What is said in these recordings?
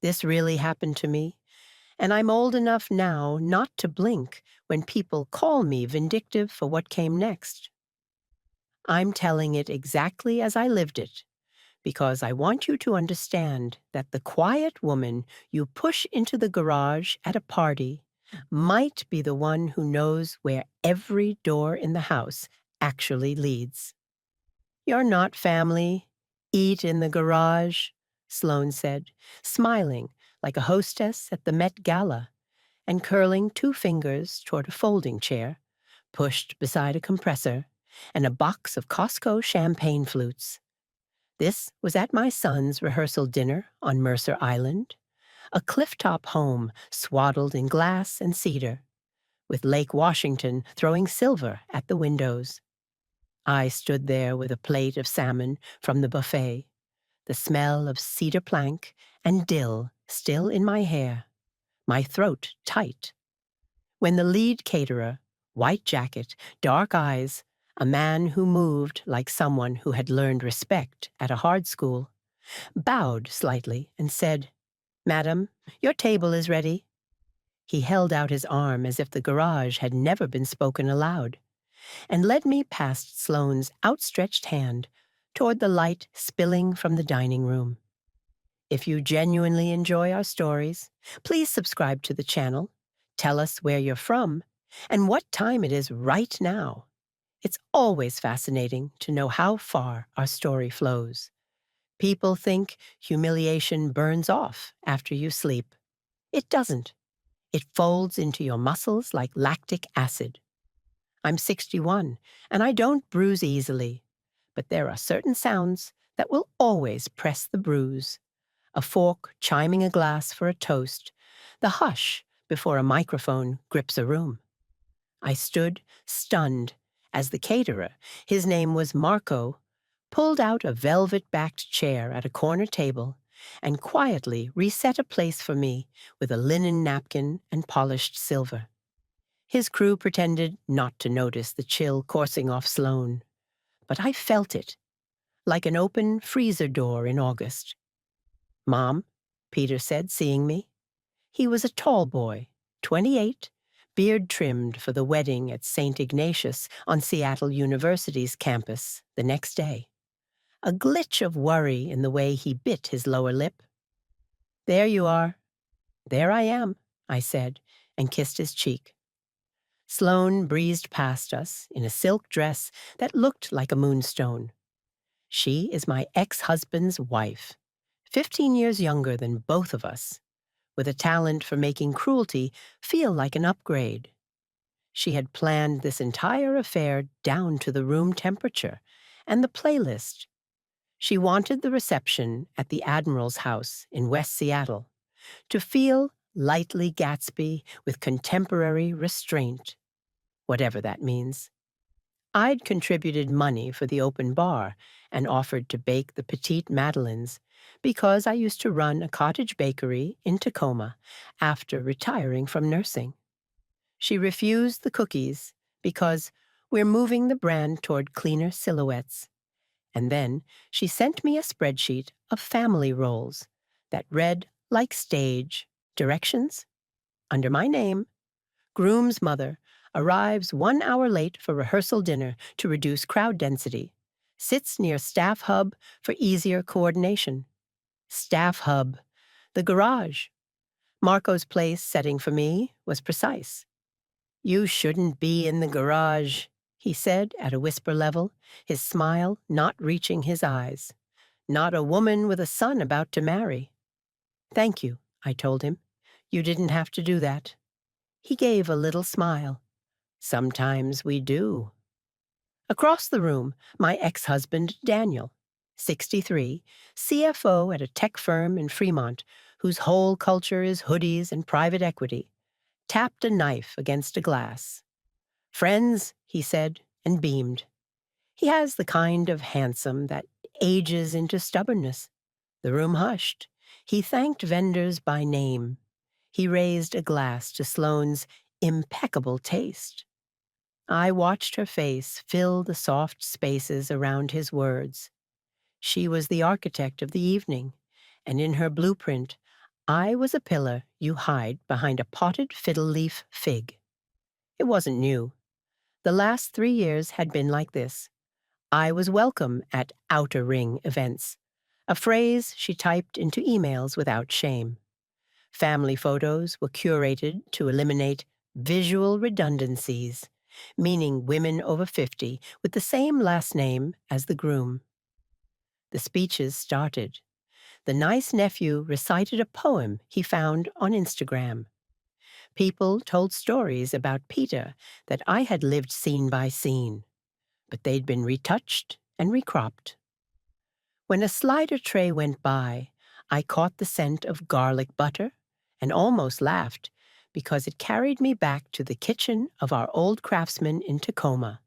This really happened to me, and I'm old enough now not to blink when people call me vindictive for what came next. I'm telling it exactly as I lived it, because I want you to understand that the quiet woman you push into the garage at a party might be the one who knows where every door in the house actually leads. "You're not family. Eat in the garage," Sloane said, smiling like a hostess at the Met Gala and curling two fingers toward a folding chair, pushed beside a compressor, and a box of Costco champagne flutes. This was at my son's rehearsal dinner on Mercer Island, a clifftop home swaddled in glass and cedar, with Lake Washington throwing silver at the windows. I stood there with a plate of salmon from the buffet, the smell of cedar plank and dill still in my hair, my throat tight, when the lead caterer, white jacket, dark eyes, a man who moved like someone who had learned respect at a hard school, bowed slightly and said, "Madam, your table is ready." He held out his arm as if the garage had never been spoken aloud, and led me past Sloane's outstretched hand toward the light spilling from the dining room. If you genuinely enjoy our stories, please subscribe to the channel, tell us where you're from, and what time it is right now. It's always fascinating to know how far our story flows. People think humiliation burns off after you sleep. It doesn't. It folds into your muscles like lactic acid. I'm 61, and I don't bruise easily, but there are certain sounds that will always press the bruise. A fork chiming a glass for a toast, the hush before a microphone grips a room. I stood, stunned, as the caterer, his name was Marco, pulled out a velvet-backed chair at a corner table and quietly reset a place for me with a linen napkin and polished silver. His crew pretended not to notice the chill coursing off Sloane, but I felt it, like an open freezer door in August. "Mom," Peter said, seeing me. He was a tall boy, 28, beard trimmed for the wedding at St. Ignatius on Seattle University's campus the next day. A glitch of worry in the way he bit his lower lip. "There you are." "There I am," I said, and kissed his cheek. Sloane breezed past us in a silk dress that looked like a moonstone. She is my ex-husband's wife, 15 years younger than both of us, with a talent for making cruelty feel like an upgrade. She had planned this entire affair down to the room temperature and the playlist. She wanted the reception at the Admiral's house in West Seattle to feel lightly Gatsby with contemporary restraint, whatever that means. I'd contributed money for the open bar and offered to bake the petite madeleines because I used to run a cottage bakery in Tacoma after retiring from nursing. She refused the cookies because we're moving the brand toward cleaner silhouettes. And then she sent me a spreadsheet of family roles that read like stage directions. Under my name, groom's mother arrives 1 hour late for rehearsal dinner to reduce crowd density. Sits near staff hub for easier coordination. Staff hub, the garage. Marco's place setting for me was precise. "You shouldn't be in the garage," he said at a whisper level, his smile not reaching his eyes. "Not a woman with a son about to marry." "Thank you," I told him. "You didn't have to do that." He gave a little smile. "Sometimes we do." Across the room, my ex-husband, Daniel, 63, CFO at a tech firm in Fremont, whose whole culture is hoodies and private equity, tapped a knife against a glass. "Friends," he said, and beamed. He has the kind of handsome that ages into stubbornness. The room hushed. He thanked vendors by name. He raised a glass to Sloane's impeccable taste. I watched her face fill the soft spaces around his words. She was the architect of the evening, and in her blueprint, I was a pillar you hide behind a potted fiddle leaf fig. It wasn't new. The last 3 years had been like this. I was welcome at outer ring events, a phrase she typed into emails without shame. Family photos were curated to eliminate visual redundancies, meaning women over 50 with the same last name as the groom. The speeches started. The nice nephew recited a poem he found on Instagram. People told stories about Peter that I had lived scene by scene, but they'd been retouched and recropped. When a slider tray went by, I caught the scent of garlic butter and almost laughed because it carried me back to the kitchen of our old craftsman in Tacoma,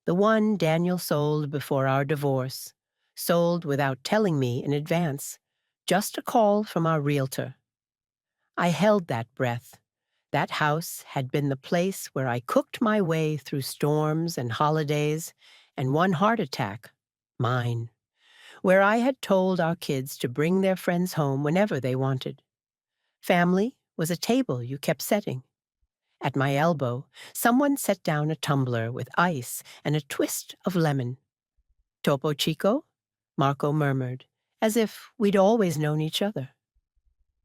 the one Daniel sold before our divorce, sold without telling me in advance, just a call from our realtor. I held that breath. That house had been the place where I cooked my way through storms and holidays and one heart attack, mine, where I had told our kids to bring their friends home whenever they wanted. Family was a table you kept setting. At my elbow, someone set down a tumbler with ice and a twist of lemon. Topo Chico? Marco murmured, as if we'd always known each other.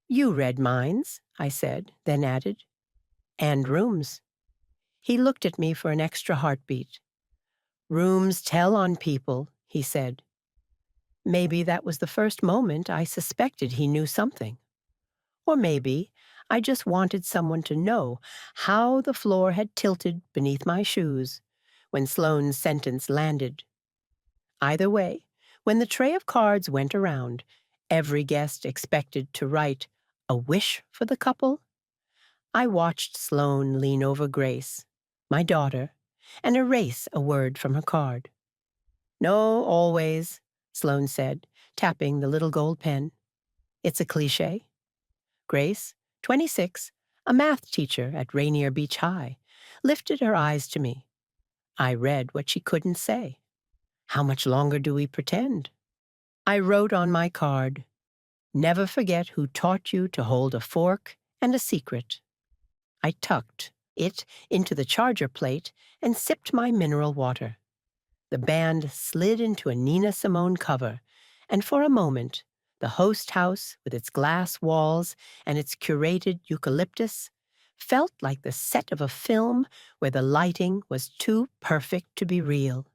You read minds, I said, then added, and rooms. He looked at me for an extra heartbeat. Rooms tell on people, he said. Maybe that was the first moment I suspected he knew something. Or maybe I just wanted someone to know how the floor had tilted beneath my shoes when Sloane's sentence landed. Either way, when the tray of cards went around, every guest expected to write a wish for the couple. I watched Sloane lean over Grace, my daughter, and erase a word from her card. No, always, Sloane said, tapping the little gold pen. It's a cliché. Grace, 26, a math teacher at Rainier Beach High, lifted her eyes to me. I read what she couldn't say. How much longer do we pretend? I wrote on my card, never forget who taught you to hold a fork and a secret. I tucked it into the charger plate and sipped my mineral water. The band slid into a Nina Simone cover, and for a moment, the host house with its glass walls and its curated eucalyptus felt like the set of a film where the lighting was too perfect to be real.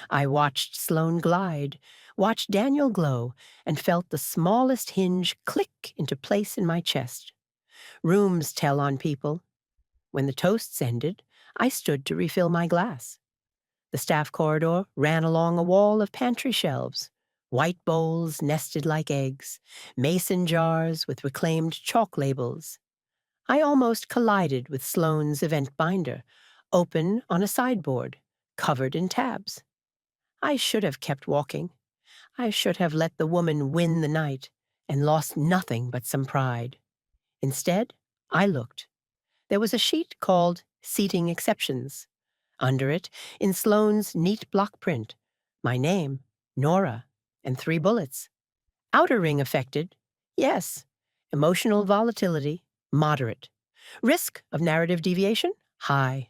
I watched Sloane glide, watched Daniel glow, and felt the smallest hinge click into place in my chest. Rooms tell on people. When the toasts ended, I stood to refill my glass. The staff corridor ran along a wall of pantry shelves, white bowls nested like eggs, mason jars with reclaimed chalk labels. I almost collided with Sloane's event binder, open on a sideboard, covered in tabs. I should have kept walking. I should have let the woman win the night and lost nothing but some pride. Instead, I looked. There was a sheet called Seating Exceptions. Under it, in Sloane's neat block print, my name, Nora, and 3 bullets. Outer ring affected, yes. Emotional volatility, moderate. Risk of narrative deviation, high.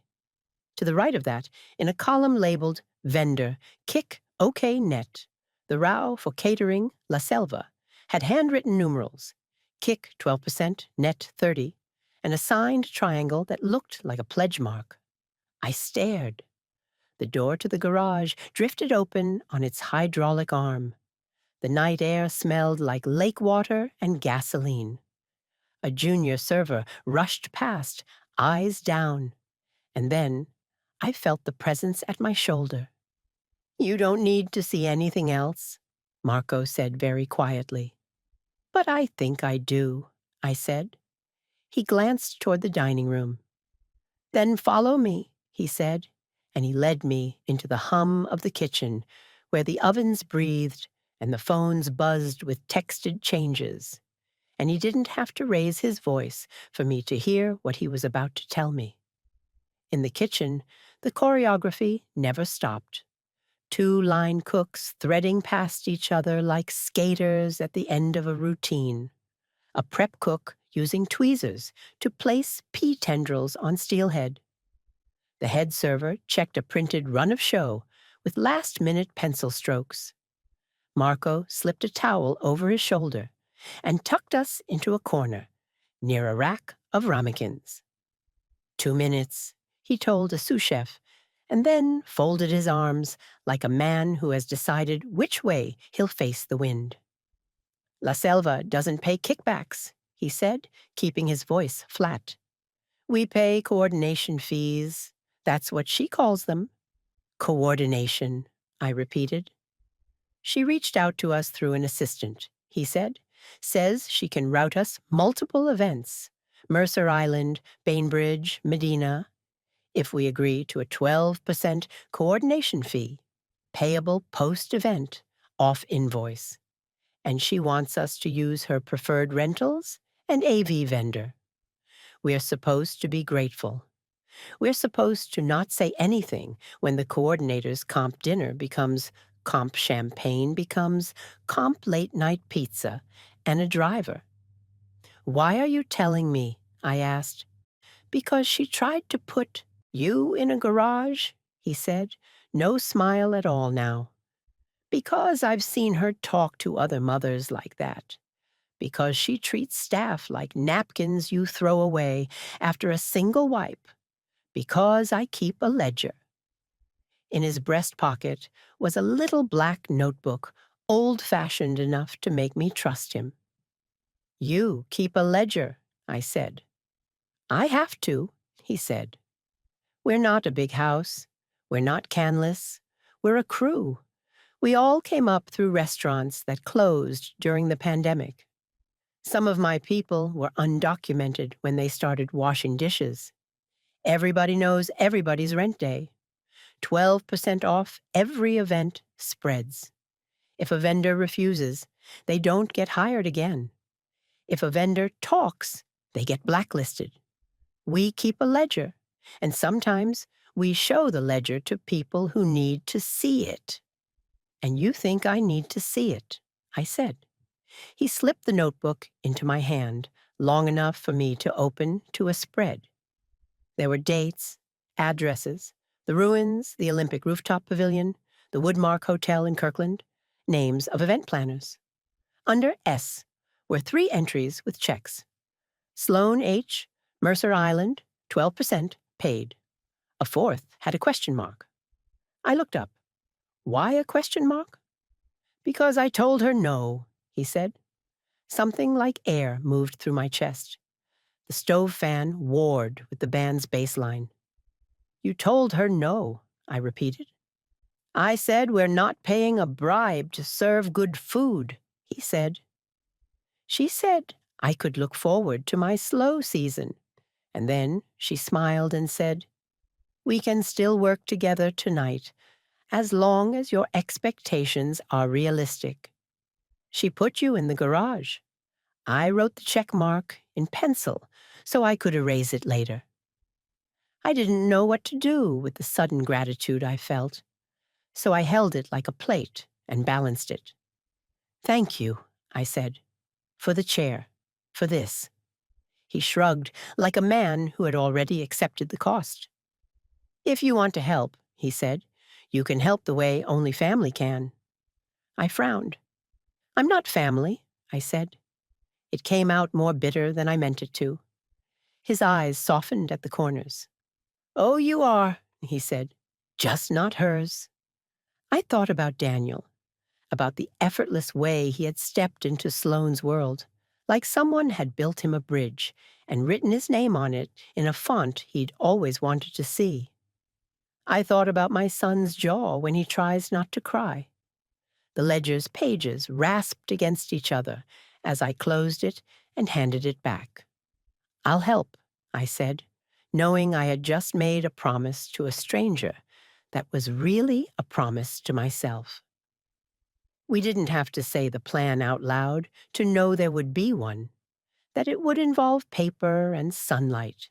To the right of that, in a column labeled Vendor, Kick OK Net, the row for catering La Selva had handwritten numerals, Kick 12%, Net 30, and a signed triangle that looked like a pledge mark. I stared. The door to the garage drifted open on its hydraulic arm. The night air smelled like lake water and gasoline. A junior server rushed past, eyes down, and then I felt the presence at my shoulder. You don't need to see anything else, Marco said very quietly. But I think I do, I said. He glanced toward the dining room. Then follow me, he said, and he led me into the hum of the kitchen, where the ovens breathed and the phones buzzed with texted changes. And he didn't have to raise his voice for me to hear what he was about to tell me. In the kitchen, the choreography never stopped. 2 line cooks threading past each other like skaters at the end of a routine. a prep cook using tweezers to place pea tendrils on steelhead. The head server checked a printed run of show with last-minute pencil strokes. Marco slipped a towel over his shoulder and tucked us into a corner near a rack of ramekins. 2 minutes, he told a sous chef, and then folded his arms like a man who has decided which way he'll face the wind. La Selva doesn't pay kickbacks, he said, keeping his voice flat. We pay coordination fees. That's what she calls them. Coordination, I repeated. She reached out to us through an assistant, he said. Says she can route us multiple events. Mercer Island, Bainbridge, Medina, if we agree to a 12% coordination fee, payable post-event, off invoice. And she wants us to use her preferred rentals and AV vendor. We're supposed to be grateful. We're supposed to not say anything when the coordinator's comp dinner becomes comp champagne becomes comp late-night pizza and a driver. Why are you telling me? I asked. Because she tried to put you in a garage, he said, no smile at all now. Because I've seen her talk to other mothers like that. Because she treats staff like napkins you throw away after a single wipe. Because I keep a ledger. In his breast pocket was a little black notebook, old-fashioned enough to make me trust him. You keep a ledger, I said. I have to, he said. We're not a big house. We're not canless. We're a crew. We all came up through restaurants that closed during the pandemic. Some of my people were undocumented when they started washing dishes. Everybody knows everybody's rent day. 12% off every event spreads. If a vendor refuses, they don't get hired again. If a vendor talks, they get blacklisted. We keep a ledger, and sometimes we show the ledger to people who need to see it. And you think I need to see it, I said. He slipped the notebook into my hand, long enough for me to open to a spread. There were dates, addresses, the ruins, the Olympic Rooftop Pavilion, the Woodmark Hotel in Kirkland, names of event planners. Under S were 3 entries with checks. Sloan H., Mercer Island, 12%, paid. A 4th had a question mark. I looked up. Why a question mark? Because I told her no, he said. Something like air moved through my chest. The stove fan warred with the band's bass line. You told her no, I repeated. I said we're not paying a bribe to serve good food, he said. She said I could look forward to my slow season. And then she smiled and said, we can still work together tonight, as long as your expectations are realistic. She put you in the garage. I wrote the check mark in pencil so I could erase it later. I didn't know what to do with the sudden gratitude I felt, so I held it like a plate and balanced it. Thank you, I said, for the chair, for this. He shrugged like a man who had already accepted the cost. If you want to help, he said, you can help the way only family can. I frowned. I'm not family, I said. It came out more bitter than I meant it to. His eyes softened at the corners. Oh, you are, he said, just not hers. I thought about Daniel, about the effortless way he had stepped into Sloane's world, like someone had built him a bridge and written his name on it in a font he'd always wanted to see. I thought about my son's jaw when he tries not to cry. The ledger's pages rasped against each other as I closed it and handed it back. I'll help, I said, knowing I had just made a promise to a stranger that was really a promise to myself. We didn't have to say the plan out loud to know there would be one, that it would involve paper and sunlight.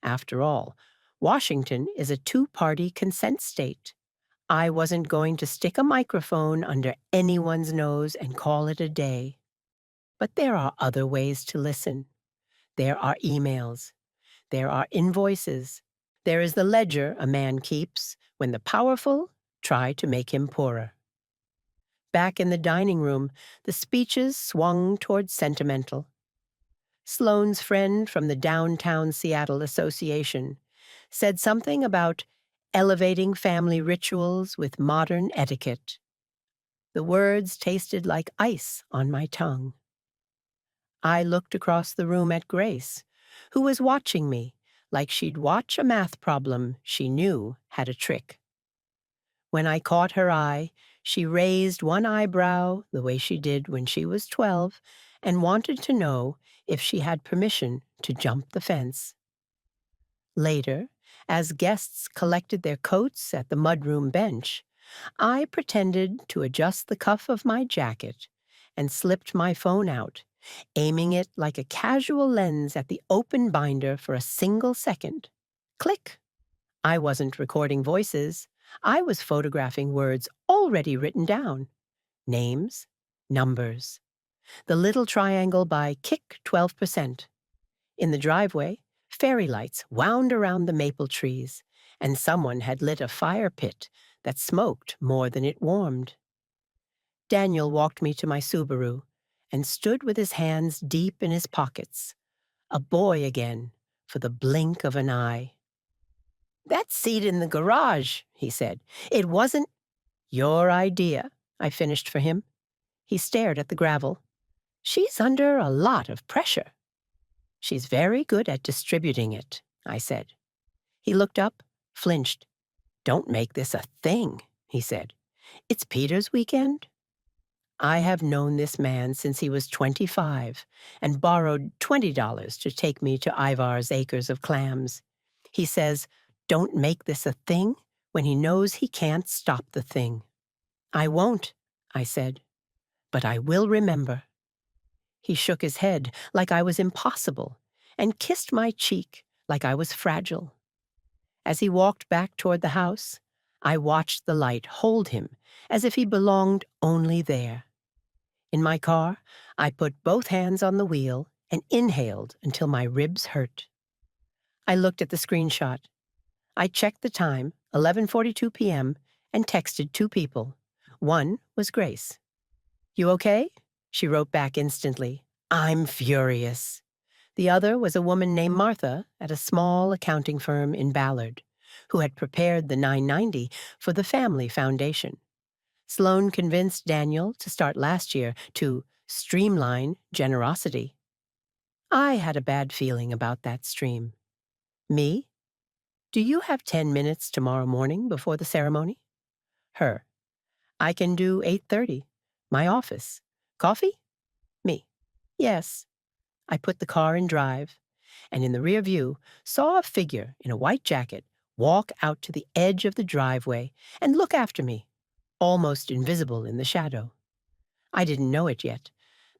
After all, Washington is a 2-party consent state. I wasn't going to stick a microphone under anyone's nose and call it a day. But there are other ways to listen. There are emails. There are invoices. There is the ledger a man keeps when the powerful try to make him poorer. Back in the dining room, the speeches swung toward sentimental. Sloane's friend from the Downtown Seattle Association said something about elevating family rituals with modern etiquette. The words tasted like ice on my tongue. I looked across the room at Grace, who was watching me like she'd watch a math problem she knew had a trick. When I caught her eye, she raised one eyebrow the way she did when she was 12 and wanted to know if she had permission to jump the fence. Later, as guests collected their coats at the mudroom bench, I pretended to adjust the cuff of my jacket and slipped my phone out, aiming it like a casual lens at the open binder for a single second. Click! I wasn't recording voices. I was photographing words already written down. Names, numbers. The little triangle by Kick 12%. In the driveway, fairy lights wound around the maple trees, and someone had lit a fire pit that smoked more than it warmed. Daniel walked me to my Subaru and stood with his hands deep in his pockets, a boy again for the blink of an eye. "That seat in the garage," he said. "It wasn't—" "Your idea," I finished for him. He stared at the gravel. "She's under a lot of pressure." "She's very good at distributing it," I said. He looked up, flinched. "Don't make this a thing," he said. "It's Peter's weekend?" I have known this man since he was 25 and borrowed $20 to take me to Ivar's acres of clams. He says, "Don't make this a thing," when he knows he can't stop the thing. "I won't," I said, "but I will remember." He shook his head like I was impossible and kissed my cheek like I was fragile. As he walked back toward the house, I watched the light hold him as if he belonged only there. In my car, I put both hands on the wheel and inhaled until my ribs hurt. I looked at the screenshot. I checked the time, 11:42 p.m., and texted 2 people. One was Grace. "You okay?" She wrote back instantly. "I'm furious." The other was a woman named Martha at a small accounting firm in Ballard, who had prepared the 990 for the Family Foundation. Sloane convinced Daniel to start last year to streamline generosity. I had a bad feeling about that stream. Me? "Do you have 10 minutes tomorrow morning before the ceremony?" Her. "I can do 8:30. My office. Coffee?" Me. "Yes." I put the car in drive, and in the rear view saw a figure in a white jacket walk out to the edge of the driveway and look after me, almost invisible in the shadow. I didn't know it yet,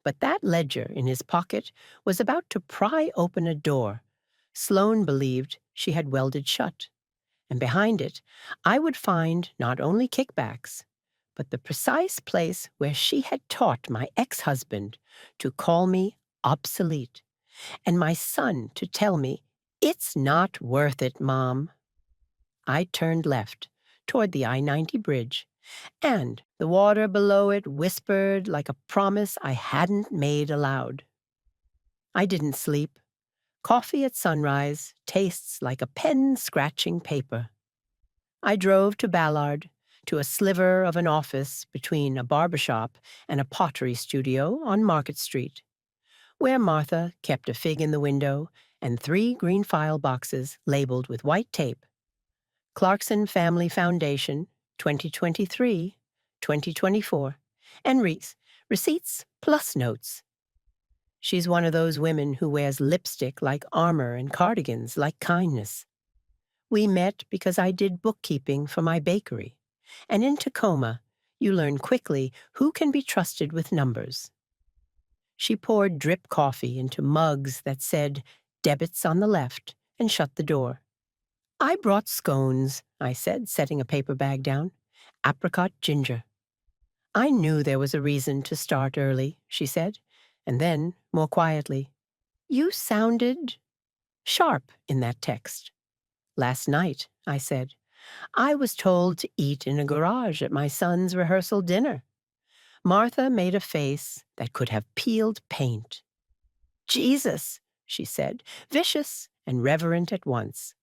but that ledger in his pocket was about to pry open a door Sloane believed she had welded shut, and behind it I would find not only kickbacks, but the precise place where she had taught my ex-husband to call me obsolete, and my son to tell me, "It's not worth it, Mom." I turned left, toward the I-90 bridge, and the water below it whispered like a promise I hadn't made aloud. I didn't sleep. Coffee at sunrise tastes like a pen scratching paper. I drove to Ballard, to a sliver of an office between a barbershop and a pottery studio on Market Street, where Martha kept a fig in the window and 3 green file boxes labeled with white tape. Clarkson Family Foundation, 2023, 2024, and receipts plus notes. She's one of those women who wears lipstick like armor and cardigans like kindness. We met because I did bookkeeping for my bakery, and in Tacoma, you learn quickly who can be trusted with numbers. She poured drip coffee into mugs that said, "Debits on the left," and shut the door. "I brought scones," I said, setting a paper bag down. "Apricot ginger." "I knew there was a reason to start early," she said, And then, more quietly, "You sounded sharp in that text." "Last night," I said, "I was told to eat in a garage at my son's rehearsal dinner." Martha made a face that could have peeled paint. "Jesus," she said, vicious and reverent at once.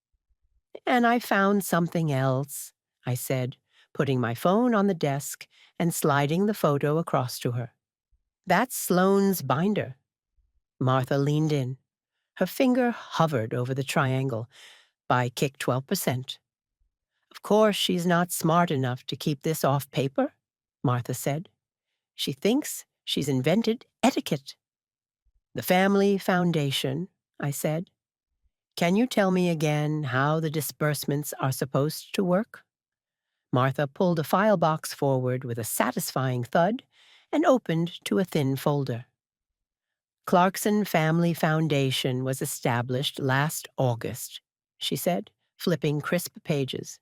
"And I found something else," I said, putting my phone on the desk and sliding the photo across to her. "That's Sloane's binder." Martha leaned in. Her finger hovered over the triangle. "By Kick 12%. "Of course she's not smart enough to keep this off paper," Martha said. "She thinks she's invented etiquette." "The family foundation," I said. "Can you tell me again how the disbursements are supposed to work?" Martha pulled a file box forward with a satisfying thud and opened to a thin folder. "Clarkson Family Foundation was established last August," she said, flipping crisp pages.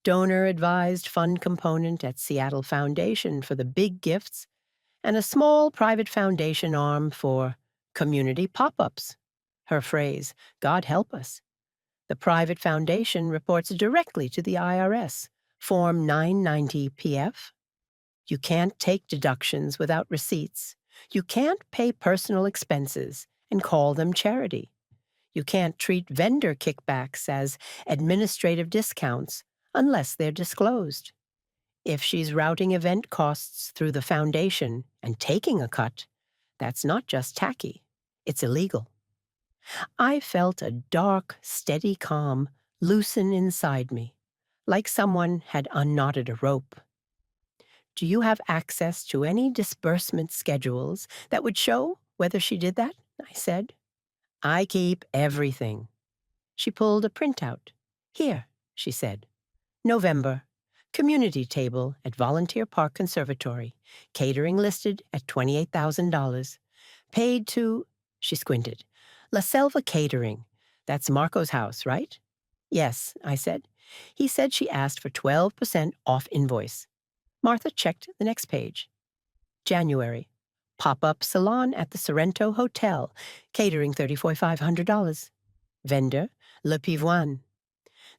"Donor-advised fund component at Seattle Foundation for the big gifts, and a small private foundation arm for community pop-ups." Her phrase, "God help us." The private foundation reports directly to the IRS, Form 990 PF. You can't take deductions without receipts. You can't pay personal expenses and call them charity. You can't treat vendor kickbacks as administrative discounts unless they're disclosed. If she's routing event costs through the foundation and taking a cut, that's not just tacky, it's illegal. I felt a dark, steady calm loosen inside me, like someone had unknotted a rope. "Do you have access to any disbursement schedules that would show whether she did that?" I said. "I keep everything." She pulled a printout. "Here," she said. "November. Community table at Volunteer Park Conservatory. Catering listed at $28,000. Paid to," she squinted, "La Selva Catering. That's Marco's house, right?" "Yes," I said. "He said she asked for 12% off invoice." Martha checked the next page. January. Pop-up salon at the Sorrento Hotel. Catering $34,500. Vendor, Le Pivoine.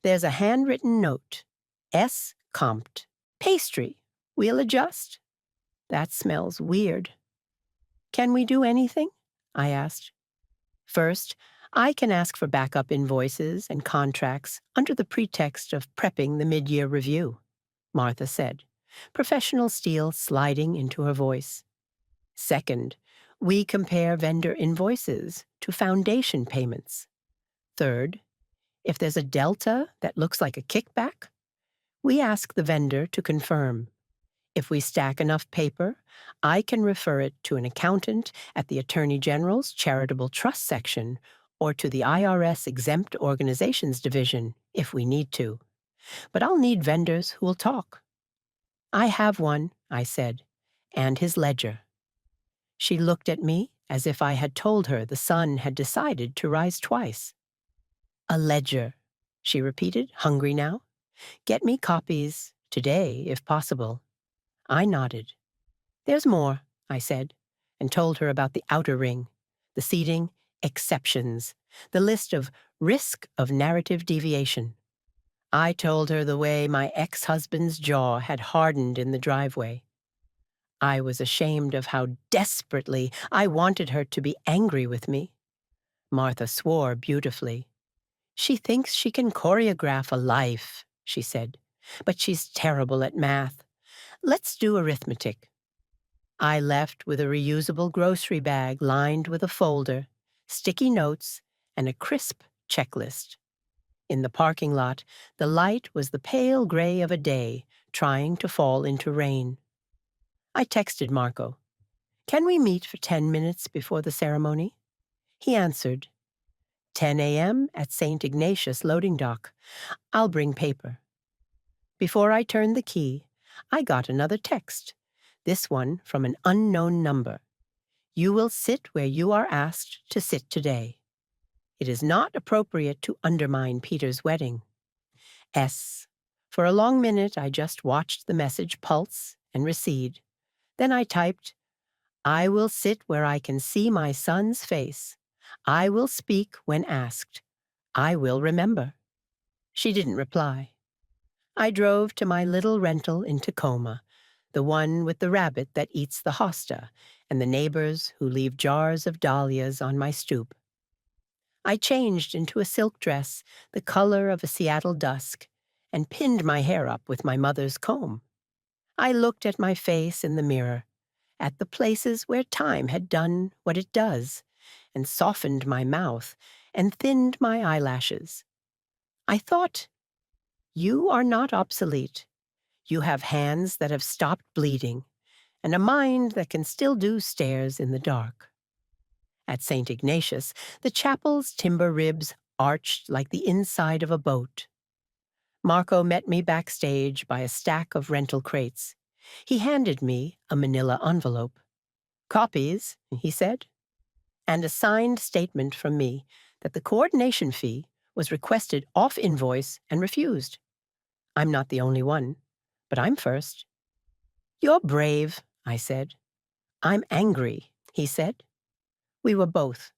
There's a handwritten note. S. Compt. Pastry. We'll adjust. That smells weird. "Can we do anything?" I asked. "First, I can ask for backup invoices and contracts under the pretext of prepping the mid-year review," Martha said, professional steel sliding into her voice. "Second, we compare vendor invoices to foundation payments. Third, if there's a delta that looks like a kickback, we ask the vendor to confirm. If we stack enough paper, I can refer it to an accountant at the Attorney General's Charitable Trust section or to the IRS Exempt Organizations Division if we need to. But I'll need vendors who will talk." "I have one," I said, "and his ledger." She looked at me as if I had told her the sun had decided to rise twice. "A ledger," she repeated, hungry now. "Get me copies, today, if possible." I nodded. "There's more," I said, and told her about the outer ring, the seating exceptions, the list of risk of narrative deviation. I told her the way my ex-husband's jaw had hardened in the driveway. I was ashamed of how desperately I wanted her to be angry with me. Martha swore beautifully. "She thinks she can choreograph a life," she said, "but she's terrible at math. Let's do arithmetic." I left with a reusable grocery bag lined with a folder, sticky notes, and a crisp checklist. In the parking lot, the light was the pale gray of a day trying to fall into rain. I texted Marco, "Can we meet for 10 minutes before the ceremony?" He answered, 10 a.m. at St. Ignatius loading dock. I'll bring paper." Before I turned the key, I got another text, this one from an unknown number. "You will sit where you are asked to sit today. It is not appropriate to undermine Peter's wedding." S. For a long minute, I just watched the message pulse and recede. Then I typed, I will sit where I can see my son's face. I will speak when asked. I will remember. She didn't reply. I drove to my little rental in Tacoma, the one with the rabbit that eats the hosta and the neighbors who leave jars of dahlias on my stoop. I changed into a silk dress, the color of a Seattle dusk, and pinned my hair up with my mother's comb. I looked at my face in the mirror, at the places where time had done what it does, and softened my mouth and thinned my eyelashes. I thought, you are not obsolete. You have hands that have stopped bleeding, and a mind that can still do stairs in the dark. At St. Ignatius, the chapel's timber ribs arched like the inside of a boat. Marco met me backstage by a stack of rental crates. He handed me a manila envelope. "Copies," he said, and a signed statement from me that the coordination fee was requested off invoice and refused. I'm not the only one, but I'm first. "You're brave," I said. "I'm angry," he said. We were both.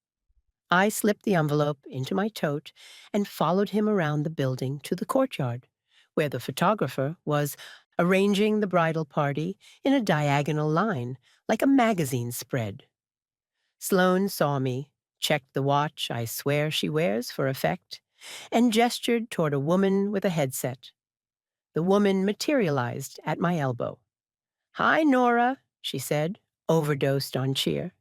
I slipped the envelope into my tote and followed him around the building to the courtyard, where the photographer was arranging the bridal party in a diagonal line, like a magazine spread. Sloane saw me, checked the watch I swear she wears for effect, and gestured toward a woman with a headset. The woman materialized at my elbow. "Hi, Nora," she said, overdosed on cheer.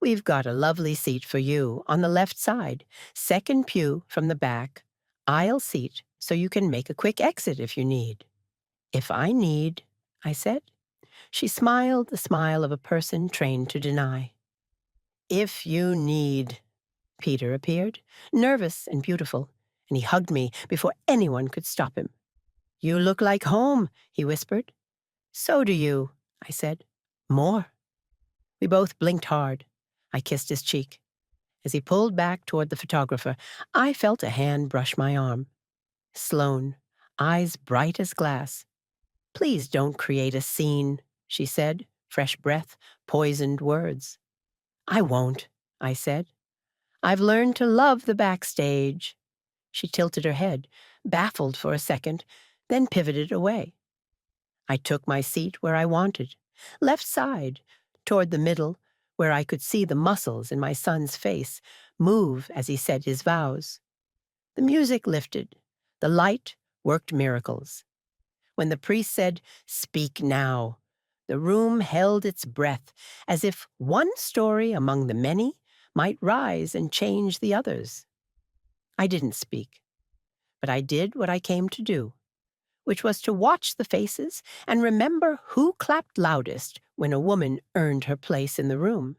"We've got a lovely seat for you on the left side, second pew from the back, aisle seat so you can make a quick exit if you need." "If I need," I said. She smiled the smile of a person trained to deny. "If you need." Peter appeared, nervous and beautiful, and he hugged me before anyone could stop him. "You look like home," he whispered. "So do you," I said. "More." We both blinked hard. I kissed his cheek. As he pulled back toward the photographer, I felt a hand brush my arm. Sloane, eyes bright as glass. "Please don't create a scene," she said, fresh breath, poisoned words. "I won't," I said. "I've learned to love the backstage." She tilted her head, baffled for a second, then pivoted away. I took my seat where I wanted, left side, toward the middle, where I could see the muscles in my son's face move as he said his vows. The music lifted. The light worked miracles. When the priest said, "Speak now," the room held its breath, as if one story among the many might rise and change the others. I didn't speak, but I did what I came to do, which was to watch the faces and remember who clapped loudest when a woman earned her place in the room.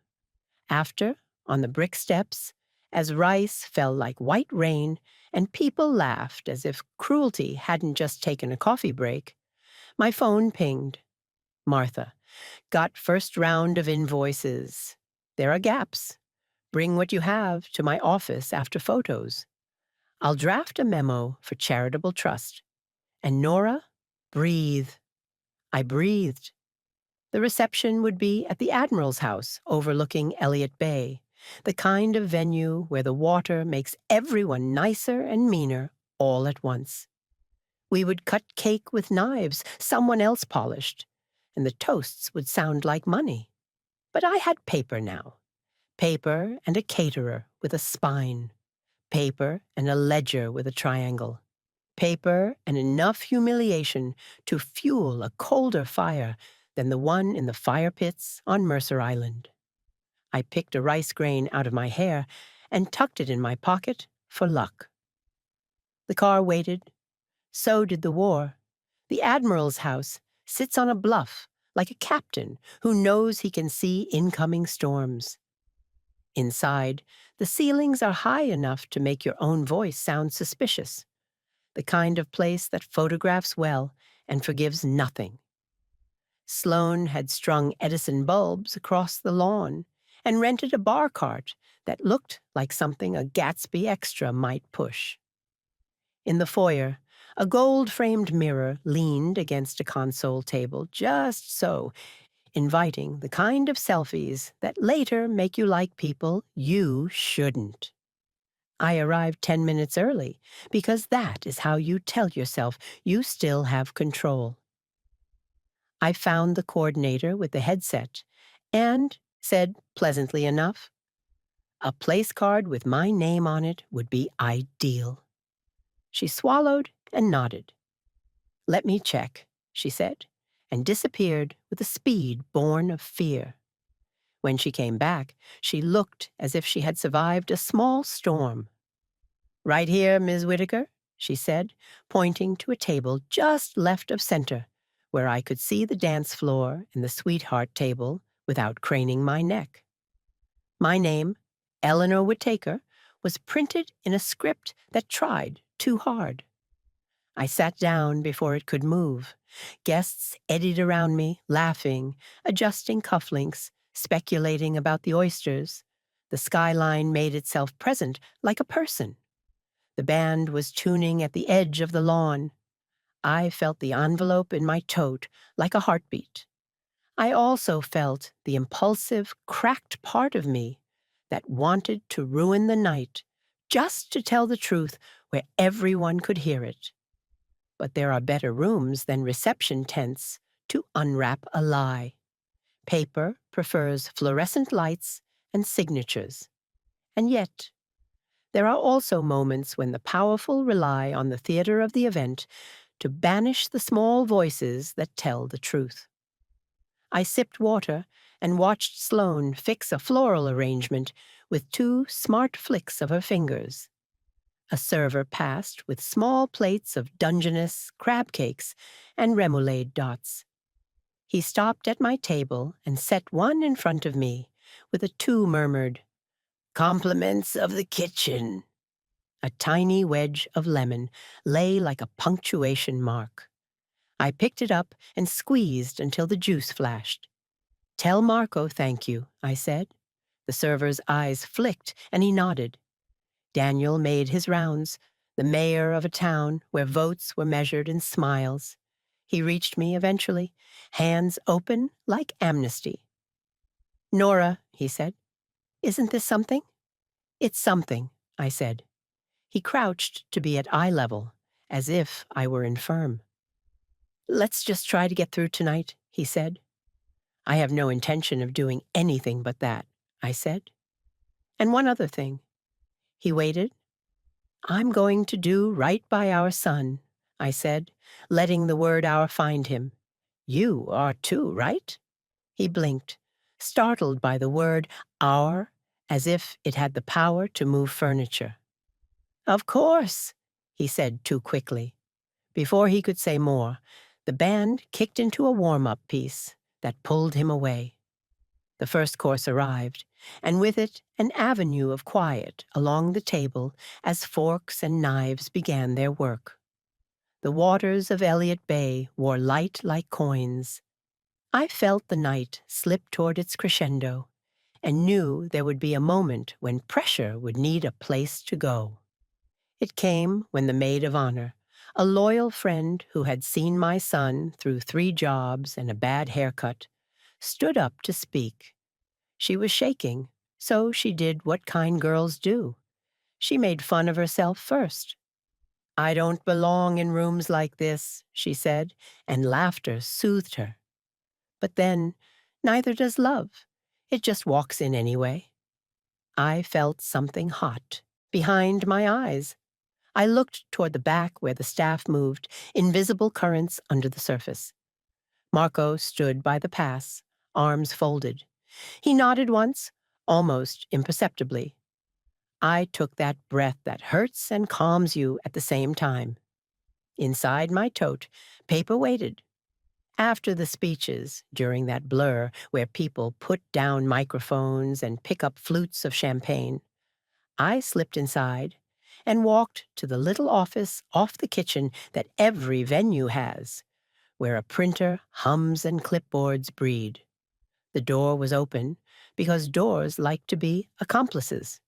After, on the brick steps, as rice fell like white rain and people laughed as if cruelty hadn't just taken a coffee break, my phone pinged. "Martha, got first round of invoices. There are gaps. Bring what you have to my office after photos. I'll draft a memo for charitable trust. And Nora, breathe." I breathed. The reception would be at the Admiral's house overlooking Elliott Bay, the kind of venue where the water makes everyone nicer and meaner all at once. We would cut cake with knives someone else polished, and the toasts would sound like money. But I had paper now. Paper and a caterer with a spine. Paper and a ledger with a triangle. Paper and enough humiliation to fuel a colder fire than the one in the fire pits on Mercer Island. I picked a rice grain out of my hair and tucked it in my pocket for luck. The car waited. So did the war. The Admiral's house sits on a bluff like a captain who knows he can see incoming storms. Inside, the ceilings are high enough to make your own voice sound suspicious. The kind of place that photographs well and forgives nothing. Sloane had strung Edison bulbs across the lawn and rented a bar cart that looked like something a Gatsby extra might push. In the foyer, a gold-framed mirror leaned against a console table just so inviting the kind of selfies that later make you like people you shouldn't. I arrived 10 minutes early because that is how you tell yourself you still have control. I found the coordinator with the headset and said pleasantly enough, a place card with my name on it would be ideal. She swallowed and nodded. Let me check, she said, and disappeared with a speed born of fear. When she came back, she looked as if she had survived a small storm. Right here, Ms. Whitaker, she said, pointing to a table just left of center, where I could see the dance floor and the sweetheart table without craning my neck. My name, Eleanor Whitaker, was printed in a script that tried too hard. I sat down before it could move. Guests eddied around me, laughing, adjusting cufflinks, speculating about the oysters. The skyline made itself present like a person. The band was tuning at the edge of the lawn. I felt the envelope in my tote like a heartbeat. I also felt the impulsive, cracked part of me that wanted to ruin the night, just to tell the truth where everyone could hear it. But there are better rooms than reception tents to unwrap a lie. Paper prefers fluorescent lights and signatures. And yet, there are also moments when the powerful rely on the theater of the event to banish the small voices that tell the truth. I sipped water and watched Sloane fix a floral arrangement with 2 smart flicks of her fingers. A server passed with small plates of Dungeness crab cakes and remoulade dots. He stopped at my table and set one in front of me, with a 2 murmured, "Compliments of the kitchen." A tiny wedge of lemon lay like a punctuation mark. I picked it up and squeezed until the juice flashed. "Tell Marco thank you," I said. The server's eyes flicked, and he nodded. Daniel made his rounds, the mayor of a town where votes were measured in smiles. He reached me eventually, hands open like amnesty. "Nora," he said, "isn't this something?" "It's something," I said. He crouched to be at eye level, as if I were infirm. "Let's just try to get through tonight," he said. "I have no intention of doing anything but that," I said. "And one other thing." He waited. "I'm going to do right by our son," I said, letting the word "our" find him. "You are too, right?" He blinked, startled by the word "our," as if it had the power to move furniture. "Of course," he said too quickly. Before he could say more, the band kicked into a warm-up piece that pulled him away. The first course arrived, and with it an avenue of quiet along the table as forks and knives began their work. The waters of Elliott Bay wore light like coins. I felt the night slip toward its crescendo, and knew there would be a moment when pressure would need a place to go. It came when the maid of honor, a loyal friend who had seen my son through 3 jobs and a bad haircut, stood up to speak. She was shaking, so she did what kind girls do. She made fun of herself first. "I don't belong in rooms like this," she said, and laughter soothed her. But then, neither does love. It just walks in anyway. I felt something hot behind my eyes. I looked toward the back where the staff moved, invisible currents under the surface. Marco stood by the pass, arms folded. He nodded once, almost imperceptibly. I took that breath that hurts and calms you at the same time. Inside my tote, paper waited. After the speeches, during that blur where people put down microphones and pick up flutes of champagne, I slipped inside and walked to the little office off the kitchen that every venue has, where a printer hums and clipboards breed. The door was open because doors like to be accomplices.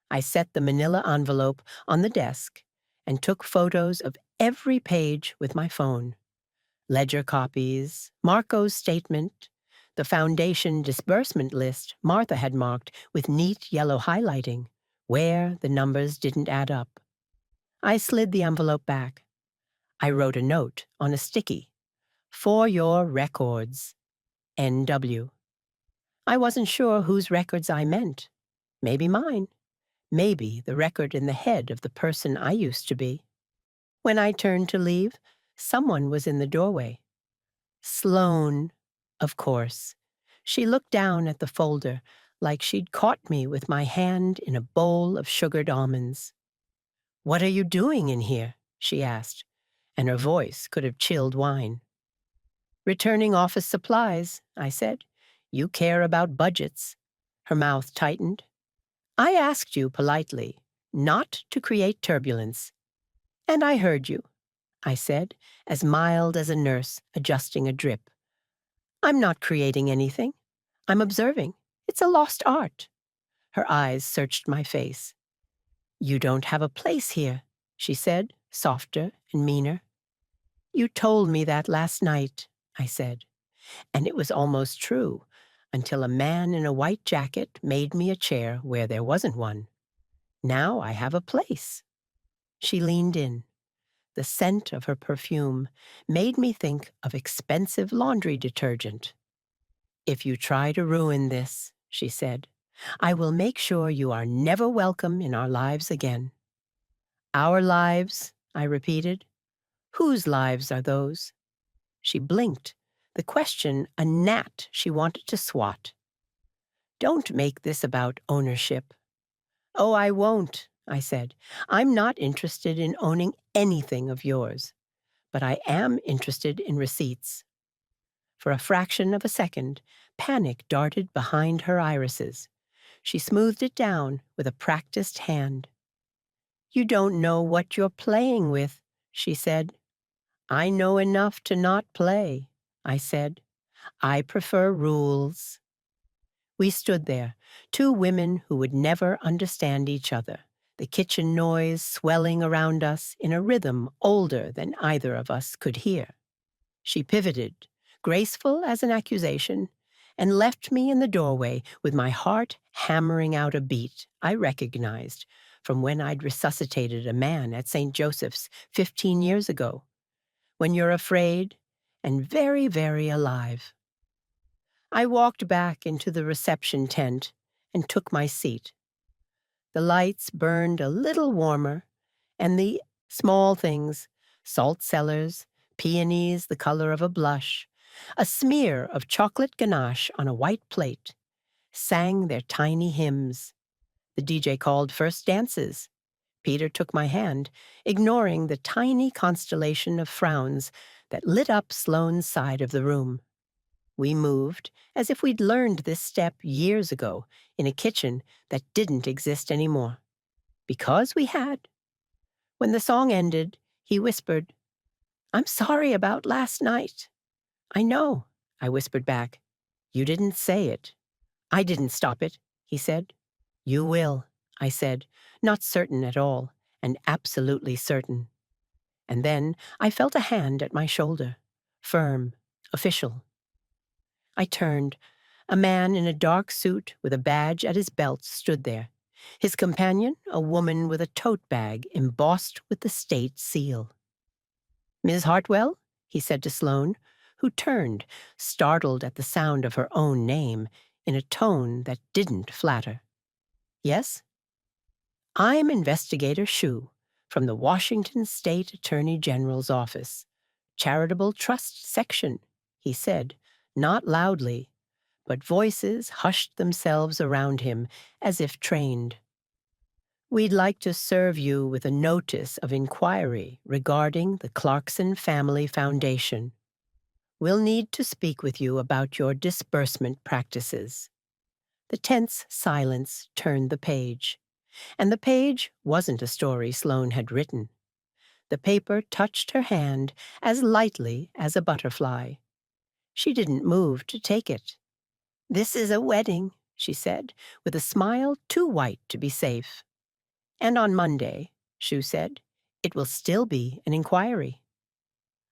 I set the manila envelope on the desk and took photos of every page with my phone. Ledger copies, Marco's statement, The foundation disbursement list Martha had marked with neat yellow highlighting, where the numbers didn't add up. I slid the envelope back. I wrote a note on a sticky. For your records, N.W. I wasn't sure whose records I meant. Maybe mine. Maybe the record in the head of the person I used to be. When I turned to leave, someone was in the doorway. Sloane, of course. She looked down at the folder like she'd caught me with my hand in a bowl of sugared almonds. "What are you doing in here?" she asked, and her voice could have chilled wine. "Returning office supplies," I said. "You care about budgets." Her mouth tightened. "I asked you politely not to create turbulence. And I heard you," I said, as mild as a nurse adjusting a drip. "I'm not creating anything. I'm observing. It's a lost art." Her eyes searched my face. "You don't have a place here," she said, softer and meaner. "You told me that last night," I said. And it was almost true, until a man in a white jacket made me a chair where there wasn't one. Now I have a place. She leaned in. The scent of her perfume made me think of expensive laundry detergent. "If you try to ruin this," she said, "I will make sure you are never welcome in our lives again." "Our lives," I repeated. "Whose lives are those?" She blinked, the question a gnat she wanted to swat. "Don't make this about ownership." "Oh, I won't," I said. "I'm not interested in owning anything of yours. But I am interested in receipts." For a fraction of a second, panic darted behind her irises. She smoothed it down with a practiced hand. "You don't know what you're playing with," she said. "I know enough to not play," I said. "I prefer rules." We stood there, two women who would never understand each other, the kitchen noise swelling around us in a rhythm older than either of us could hear. She pivoted, graceful as an accusation, and left me in the doorway with my heart hammering out a beat I recognized from when I'd resuscitated a man at St. Joseph's 15 years ago. When you're afraid and very, very alive. I walked back into the reception tent and took my seat. The lights burned a little warmer, and the small things, salt cellars, peonies the color of a blush, a smear of chocolate ganache on a white plate, sang their tiny hymns. The DJ called first dances. Peter took my hand, ignoring the tiny constellation of frowns that lit up Sloane's side of the room. We moved as if we'd learned this step years ago in a kitchen that didn't exist anymore. Because we had. When the song ended, he whispered, "I'm sorry about last night." "I know," I whispered back. "You didn't say it." "I didn't stop it," he said. "You will," I said, not certain at all, and absolutely certain. And then I felt a hand at my shoulder, firm, official. I turned. A man in a dark suit with a badge at his belt stood there. His companion, a woman with a tote bag embossed with the state seal. "Ms. Hartwell?" he said to Sloane, who turned, startled at the sound of her own name, in a tone that didn't flatter. "Yes?" "I'm Investigator Shue, from the Washington State Attorney General's office. Charitable Trust Section," he said, not loudly, but voices hushed themselves around him as if trained. "We'd like to serve you with a notice of inquiry regarding the Clarkson Family Foundation. We'll need to speak with you about your disbursement practices." The tense silence turned the page. And the page wasn't a story Sloane had written. The paper touched her hand as lightly as a butterfly. She didn't move to take it. "This is a wedding," she said, with a smile too white to be safe. "And on Monday," Shue said, "it will still be an inquiry."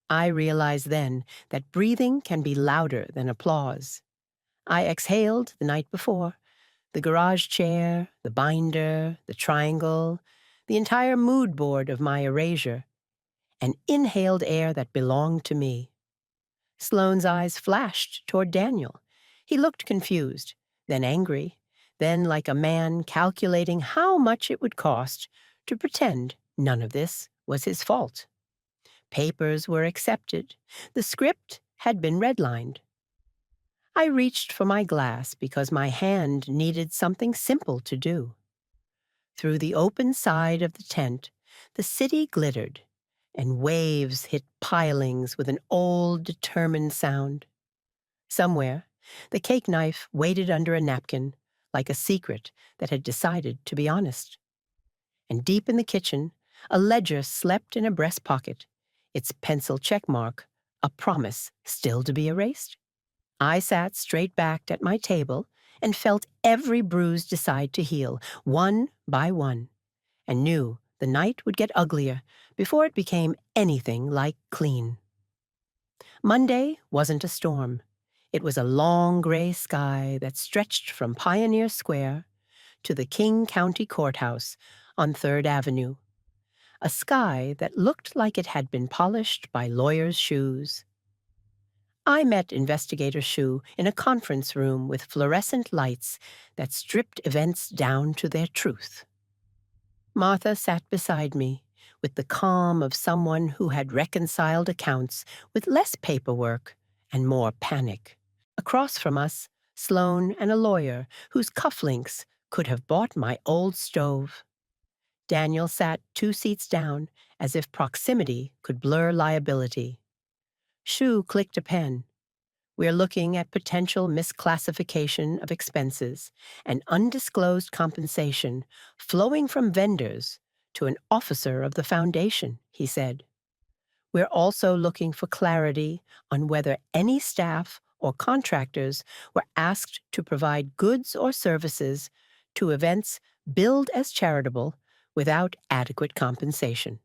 I realized then that breathing can be louder than applause. I exhaled the night before. The garage chair, the binder, the triangle, the entire mood board of my erasure, and inhaled air that belonged to me. Sloane's eyes flashed toward Daniel. He looked confused, then angry, then like a man calculating how much it would cost to pretend none of this was his fault. Papers were accepted. The script had been redlined. I reached for my glass because my hand needed something simple to do. Through the open side of the tent, the city glittered, and waves hit pilings with an old, determined sound. Somewhere, the cake knife waited under a napkin, like a secret that had decided to be honest. And deep in the kitchen, a ledger slept in a breast pocket, its pencil checkmark, a promise still to be erased. I sat straight-backed at my table and felt every bruise decide to heal, one by one, and knew the night would get uglier before it became anything like clean. Monday wasn't a storm. It was a long gray sky that stretched from Pioneer Square to the King County Courthouse on 3rd Avenue, a sky that looked like it had been polished by lawyers' shoes. I met Investigator Shu in a conference room with fluorescent lights that stripped events down to their truth. Martha sat beside me, with the calm of someone who had reconciled accounts with less paperwork and more panic. Across from us, Sloane and a lawyer whose cufflinks could have bought my old stove. Daniel sat 2 seats down, as if proximity could blur liability. Shu clicked a pen. We're looking at potential misclassification of expenses and undisclosed compensation flowing from vendors to an officer of the foundation, he said. We're also looking for clarity on whether any staff or contractors were asked to provide goods or services to events billed as charitable without adequate compensation.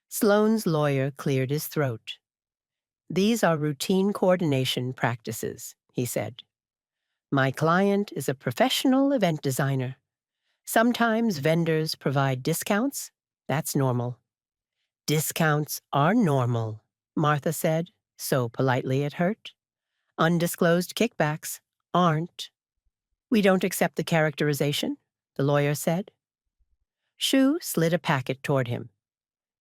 Sloane's lawyer cleared his throat. These are routine coordination practices, he said. My client is a professional event designer. Sometimes vendors provide discounts. That's normal. Discounts are normal, Martha said, so politely it hurt. Undisclosed kickbacks aren't. We don't accept the characterization, the lawyer said. Shu slid a packet toward him.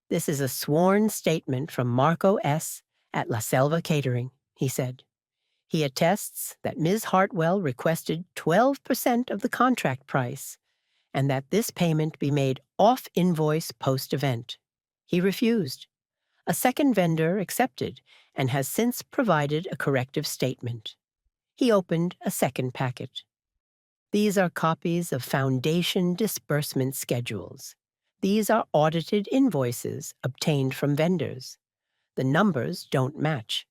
This is a sworn statement from Marco S. at La Selva Catering, he said. He attests that Ms. Hartwell requested 12% of the contract price and that this payment be made off invoice post-event. He refused. A second vendor accepted and has since provided a corrective statement. He opened a second packet. These are copies of Foundation disbursement schedules. These are audited invoices obtained from vendors. The numbers don't match.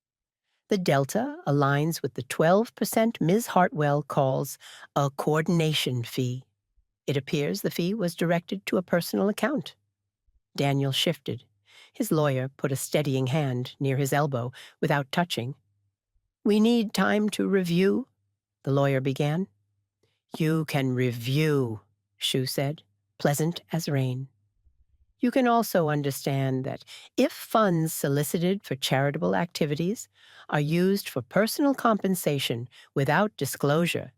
The delta aligns with the 12% Ms. Hartwell calls a coordination fee. It appears the fee was directed to a personal account. Daniel shifted. His lawyer put a steadying hand near his elbow without touching. We need time to review, the lawyer began. You can review, Shu said, pleasant as rain. You can also understand that if funds solicited for charitable activities are used for personal compensation without disclosure,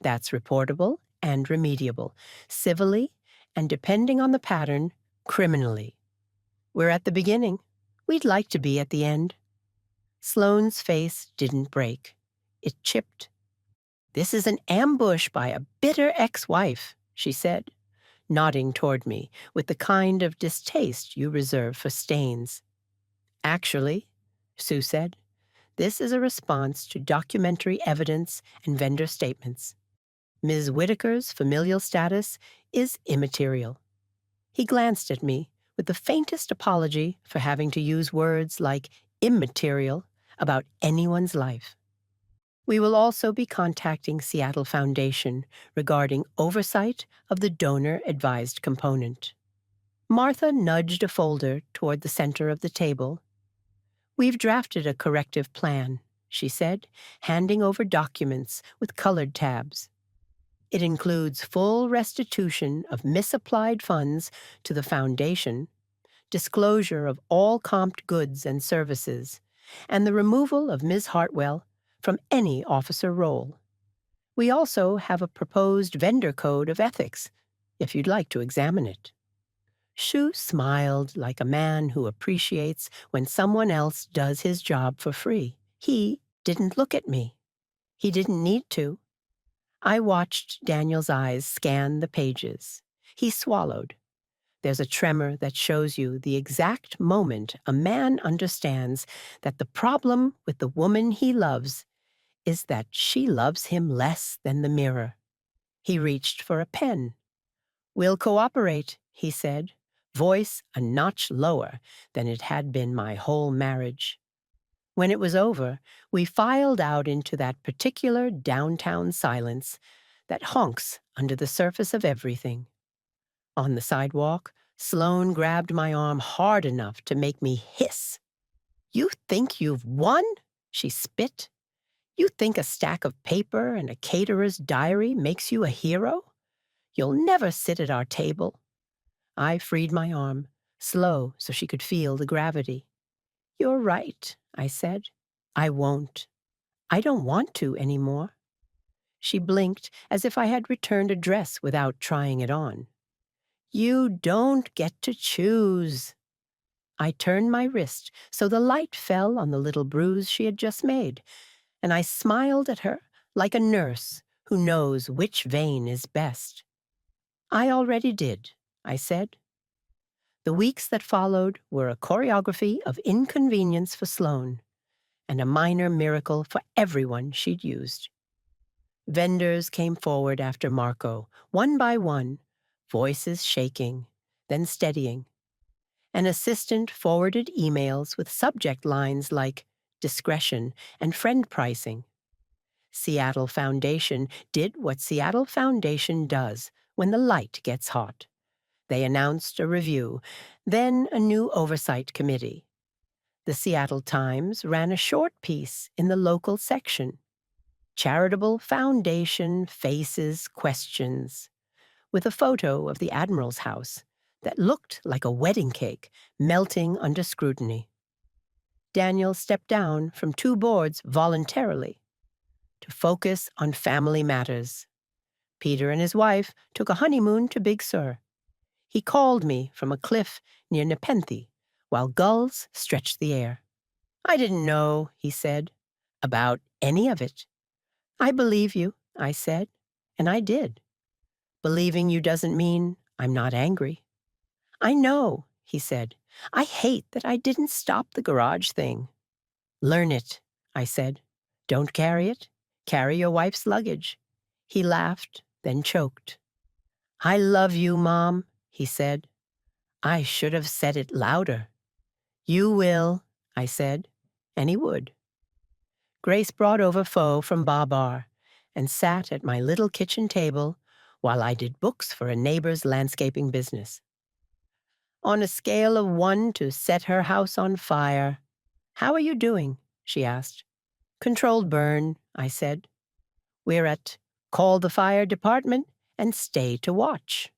that's reportable and remediable, civilly, and depending on the pattern, criminally. We're at the beginning. We'd like to be at the end. Sloane's face didn't break. It chipped. This is an ambush by a bitter ex-wife, she said, nodding toward me with the kind of distaste you reserve for stains. Actually, Sue said, this is a response to documentary evidence and vendor statements. Ms. Whitaker's familial status is immaterial. He glanced at me with the faintest apology for having to use words like immaterial about anyone's life. We will also be contacting Seattle Foundation regarding oversight of the donor-advised component. Martha nudged a folder toward the center of the table. We've drafted a corrective plan, she said, handing over documents with colored tabs. It includes full restitution of misapplied funds to the foundation, disclosure of all comped goods and services, and the removal of Ms. Hartwell from any officer role. We also have a proposed vendor code of ethics, if you'd like to examine it. Shu smiled like a man who appreciates when someone else does his job for free. He didn't look at me. He didn't need to. I watched Daniel's eyes scan the pages. He swallowed. There's a tremor that shows you the exact moment a man understands that the problem with the woman he loves is that she loves him less than the mirror. He reached for a pen. "We'll cooperate," he said, voice a notch lower than it had been my whole marriage. When it was over, we filed out into that particular downtown silence that honks under the surface of everything. On the sidewalk, Sloane grabbed my arm hard enough to make me hiss. "You think you've won?" she spit. "You think a stack of paper and a caterer's diary makes you a hero? You'll never sit at our table." I freed my arm, slow so she could feel the gravity. "You're right," I said. "I won't. I don't want to anymore." She blinked as if I had returned a dress without trying it on. "You don't get to choose." I turned my wrist so the light fell on the little bruise she had just made, and I smiled at her like a nurse who knows which vein is best. "I already did," I said. The weeks that followed were a choreography of inconvenience for Sloane, and a minor miracle for everyone she'd used. Vendors came forward after Marco, one by one, voices shaking, then steadying. An assistant forwarded emails with subject lines like discretion and friend pricing. Seattle Foundation did what Seattle Foundation does when the light gets hot. They announced a review, then a new oversight committee. The Seattle Times ran a short piece in the local section. Charitable Foundation faces questions, with a photo of the Admiral's house that looked like a wedding cake melting under scrutiny. Daniel stepped down from 2 boards voluntarily to focus on family matters. Peter and his wife took a honeymoon to Big Sur. He called me from a cliff near Nepenthe while gulls stretched the air. "I didn't know," he said, "about any of it." "I believe you," I said, and I did. "Believing you doesn't mean I'm not angry." "I know," he said. "I hate that I didn't stop the garage thing." "Learn it," I said. "Don't carry it. Carry your wife's luggage." He laughed, then choked. "I love you, Mom," he said. I should have said it louder. "You will," I said, and he would. Grace brought over pho from Babar and sat at my little kitchen table while I did books for a neighbor's landscaping business. On a scale of 1 to set her house on fire, "How are you doing?" she asked. "Controlled burn," I said. "We're at call the fire department and stay to watch."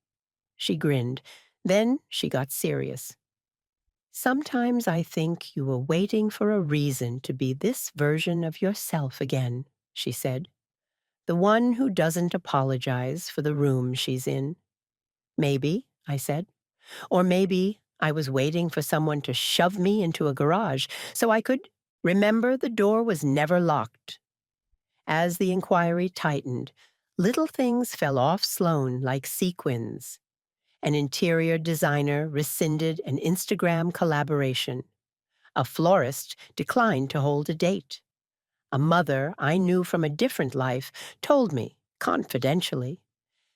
She grinned. Then she got serious. "Sometimes I think you were waiting for a reason to be this version of yourself again," she said. "The one who doesn't apologize for the room she's in." "Maybe," I said. "Or maybe I was waiting for someone to shove me into a garage so I could remember the door was never locked." As the inquiry tightened, little things fell off Sloane like sequins. An interior designer rescinded an Instagram collaboration. A florist declined to hold a date. A mother I knew from a different life told me, confidentially,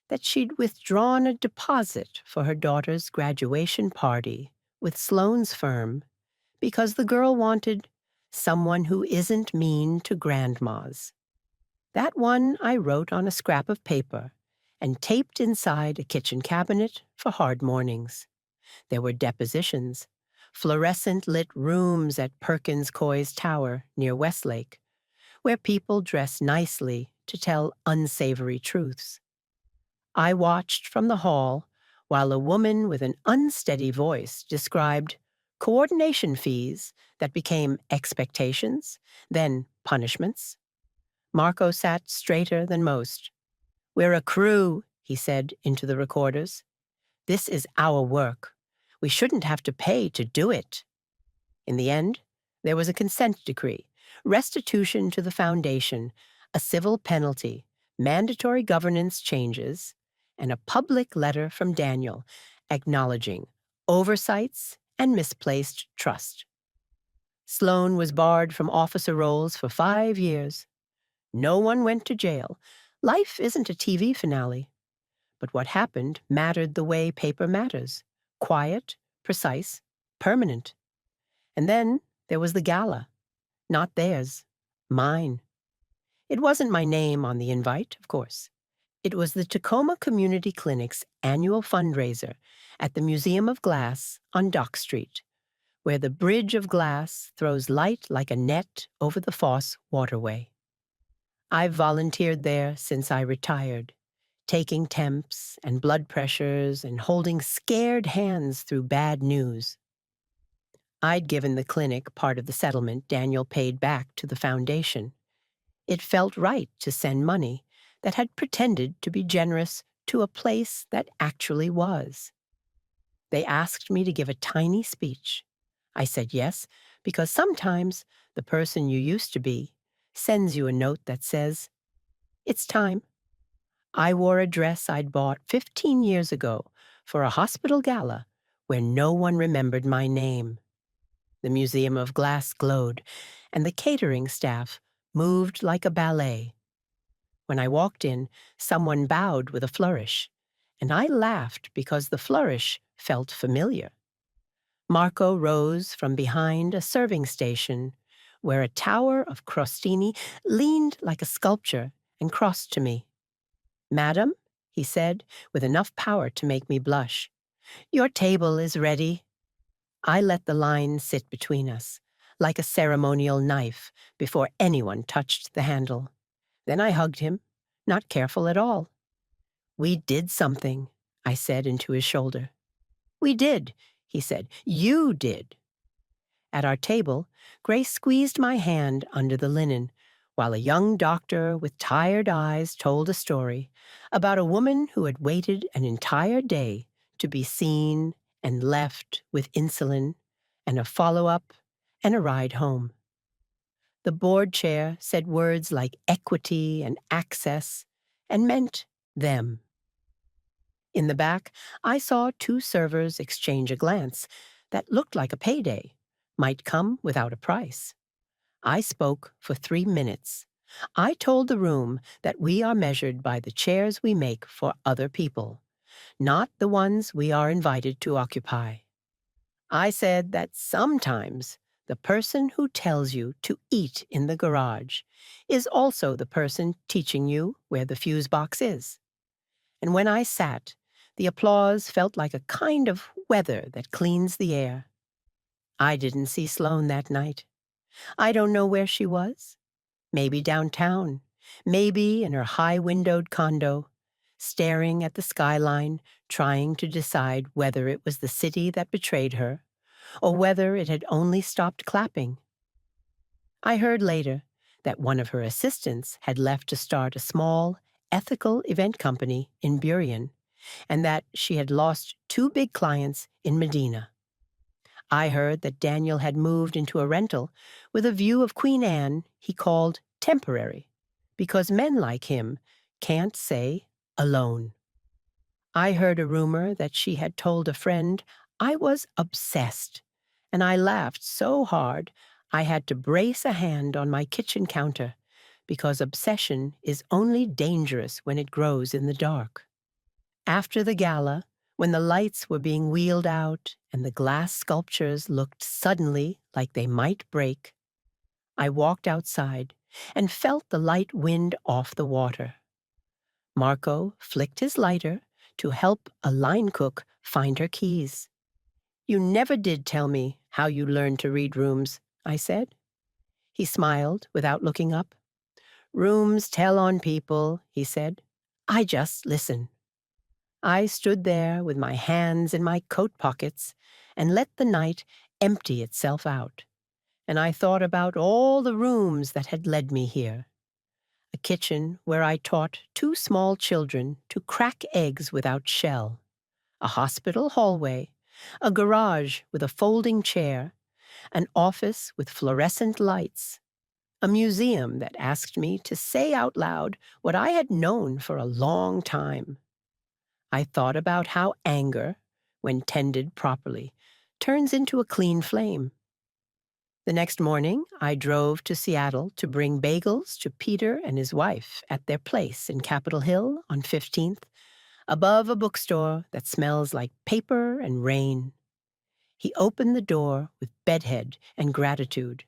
that she'd withdrawn a deposit for her daughter's graduation party with Sloane's firm because the girl wanted someone who isn't mean to grandmas. That one I wrote on a scrap of paper and taped inside a kitchen cabinet for hard mornings. There were depositions, fluorescent-lit rooms at Perkins Coy's Tower near Westlake, where people dress nicely to tell unsavory truths. I watched from the hall while a woman with an unsteady voice described coordination fees that became expectations, then punishments. Marco sat straighter than most. "We're a crew," he said into the recorders. "This is our work. We shouldn't have to pay to do it." In the end, there was a consent decree, restitution to the foundation, a civil penalty, mandatory governance changes, and a public letter from Daniel acknowledging oversights and misplaced trust. Sloan was barred from officer roles for 5 years. No one went to jail. Life isn't a TV finale. But what happened mattered the way paper matters: quiet, precise, permanent. And then there was the gala. Not theirs, mine. It wasn't my name on the invite, of course. It was the Tacoma Community Clinic's annual fundraiser at the Museum of Glass on Dock Street, where the bridge of glass throws light like a net over the Foss waterway. I've volunteered there since I retired, taking temps and blood pressures and holding scared hands through bad news. I'd given the clinic part of the settlement Daniel paid back to the foundation. It felt right to send money that had pretended to be generous to a place that actually was. They asked me to give a tiny speech. I said yes, because sometimes the person you used to be sends you a note that says, "It's time." I wore a dress I'd bought 15 years ago for a hospital gala where no one remembered my name. The Museum of Glass glowed, and the catering staff moved like a ballet. When I walked in, someone bowed with a flourish, and I laughed because the flourish felt familiar. Marco rose from behind a serving station where a tower of crostini leaned like a sculpture and crossed to me. "Madam," he said, with enough power to make me blush, "your table is ready." I let the line sit between us, like a ceremonial knife, before anyone touched the handle. Then I hugged him, not careful at all. "We did something," I said into his shoulder. "We did," he said. "You did." At our table, Grace squeezed my hand under the linen, while a young doctor with tired eyes told a story about a woman who had waited an entire day to be seen and left with insulin and a follow-up and a ride home. The board chair said words like equity and access and meant them. In the back, I saw two servers exchange a glance that looked like a payday, might come without a price. I spoke for 3 minutes. I told the room that we are measured by the chairs we make for other people, not the ones we are invited to occupy. I said that sometimes the person who tells you to eat in the garage is also the person teaching you where the fuse box is. And when I sat, the applause felt like a kind of weather that cleans the air. I didn't see Sloan that night. I don't know where she was. Maybe downtown, maybe in her high-windowed condo, staring at the skyline, trying to decide whether it was the city that betrayed her, or whether it had only stopped clapping. I heard later that one of her assistants had left to start a small, ethical event company in Burien, and that she had lost 2 big clients in Medina. I heard that Daniel had moved into a rental with a view of Queen Anne he called temporary, because men like him can't say alone. I heard a rumor that she had told a friend I was obsessed, and I laughed so hard I had to brace a hand on my kitchen counter, because obsession is only dangerous when it grows in the dark. After the gala, when the lights were being wheeled out and the glass sculptures looked suddenly like they might break, I walked outside and felt the light wind off the water. Marco flicked his lighter to help a line cook find her keys. "You never did tell me how you learned to read rooms," I said. He smiled without looking up. Rooms tell on people, he said. I just listen. I stood there with my hands in my coat pockets and let the night empty itself out. And I thought about all the rooms that had led me here. A kitchen where I taught 2 small children to crack eggs without shell. A hospital hallway. A garage with a folding chair. An office with fluorescent lights. A museum that asked me to say out loud what I had known for a long time. I thought about how anger, when tended properly, turns into a clean flame. The next morning, I drove to Seattle to bring bagels to Peter and his wife at their place in Capitol Hill on 15th, above a bookstore that smells like paper and rain. He opened the door with bedhead and gratitude.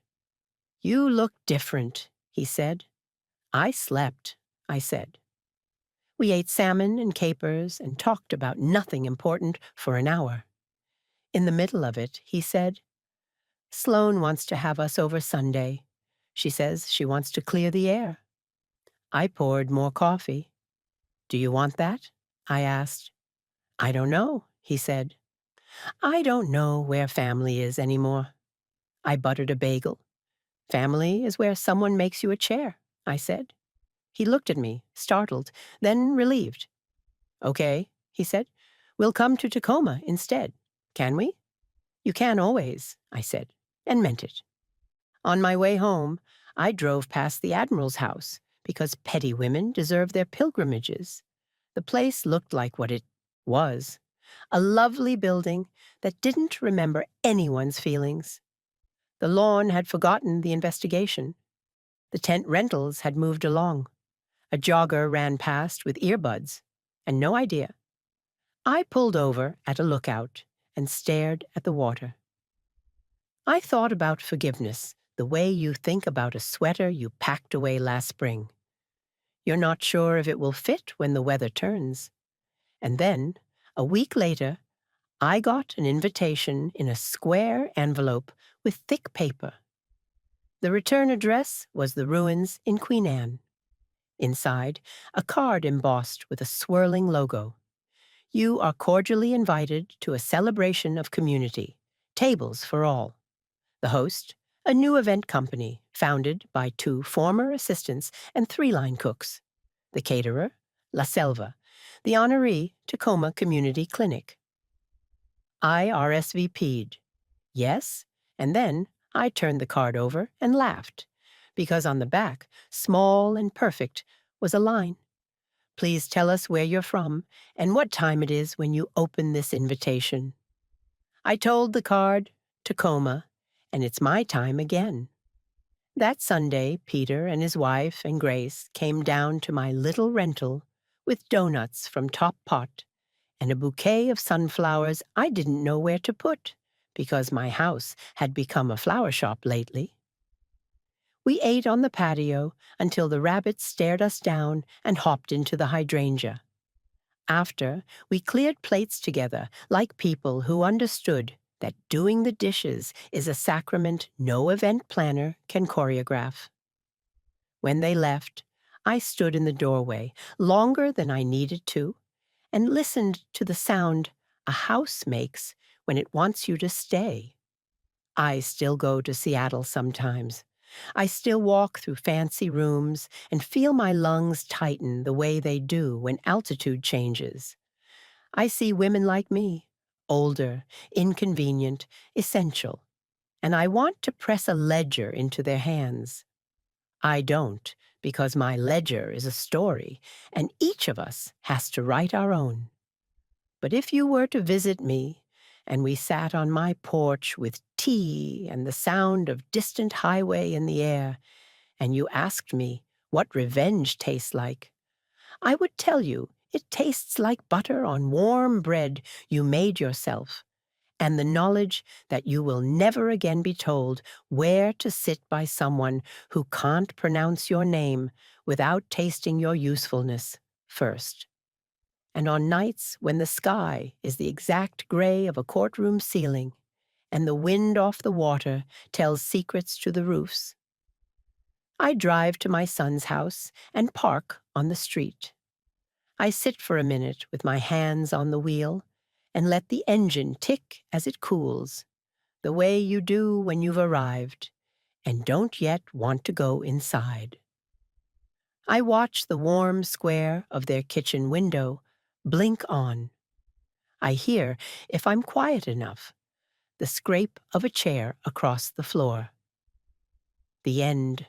"You look different," he said. "I slept," I said. We ate salmon and capers and talked about nothing important for an hour. In the middle of it, he said, "Sloan wants to have us over Sunday. She says she wants to clear the air." I poured more coffee. "Do you want that?" I asked. "I don't know," he said. "I don't know where family is anymore." I buttered a bagel. "Family is where someone makes you a chair," I said. He looked at me, startled, then relieved. "Okay," he said. "We'll come to Tacoma instead. Can we?" "You can always," I said, and meant it. On my way home, I drove past the Admiral's house because petty women deserve their pilgrimages. The place looked like what it was, a lovely building that didn't remember anyone's feelings. The lawn had forgotten the investigation. The tent rentals had moved along. A jogger ran past with earbuds, and no idea. I pulled over at a lookout and stared at the water. I thought about forgiveness, the way you think about a sweater you packed away last spring. You're not sure if it will fit when the weather turns. And then, a week later, I got an invitation in a square envelope with thick paper. The return address was the ruins in Queen Anne. Inside, a card embossed with a swirling logo. "You are cordially invited to a celebration of community, tables for all." The host, a new event company founded by 2 former assistants and 3-line cooks. The caterer, La Selva, the honoree, Tacoma Community Clinic. I RSVP'd. Yes, and then I turned the card over and laughed, because on the back, small and perfect, was a line. "Please tell us where you're from and what time it is when you open this invitation." I told the card, Tacoma, and it's my time again. That Sunday, Peter and his wife and Grace came down to my little rental with donuts from Top Pot and a bouquet of sunflowers I didn't know where to put because my house had become a flower shop lately. We ate on the patio until the rabbits stared us down and hopped into the hydrangea. After, we cleared plates together like people who understood that doing the dishes is a sacrament no event planner can choreograph. When they left, I stood in the doorway longer than I needed to and listened to the sound a house makes when it wants you to stay. I still go to Seattle sometimes. I still walk through fancy rooms and feel my lungs tighten the way they do when altitude changes. I see women like me, older, inconvenient, essential, and I want to press a ledger into their hands. I don't, because my ledger is a story, and each of us has to write our own. But if you were to visit me, and we sat on my porch with tea and the sound of distant highway in the air, and you asked me what revenge tastes like, I would tell you it tastes like butter on warm bread you made yourself, and the knowledge that you will never again be told where to sit by someone who can't pronounce your name without tasting your usefulness first. And on nights when the sky is the exact gray of a courtroom ceiling, and the wind off the water tells secrets to the roofs, I drive to my son's house and park on the street. I sit for a minute with my hands on the wheel and let the engine tick as it cools, the way you do when you've arrived and don't yet want to go inside. I watch the warm square of their kitchen window blink on. I hear, if I'm quiet enough, the scrape of a chair across the floor. The end.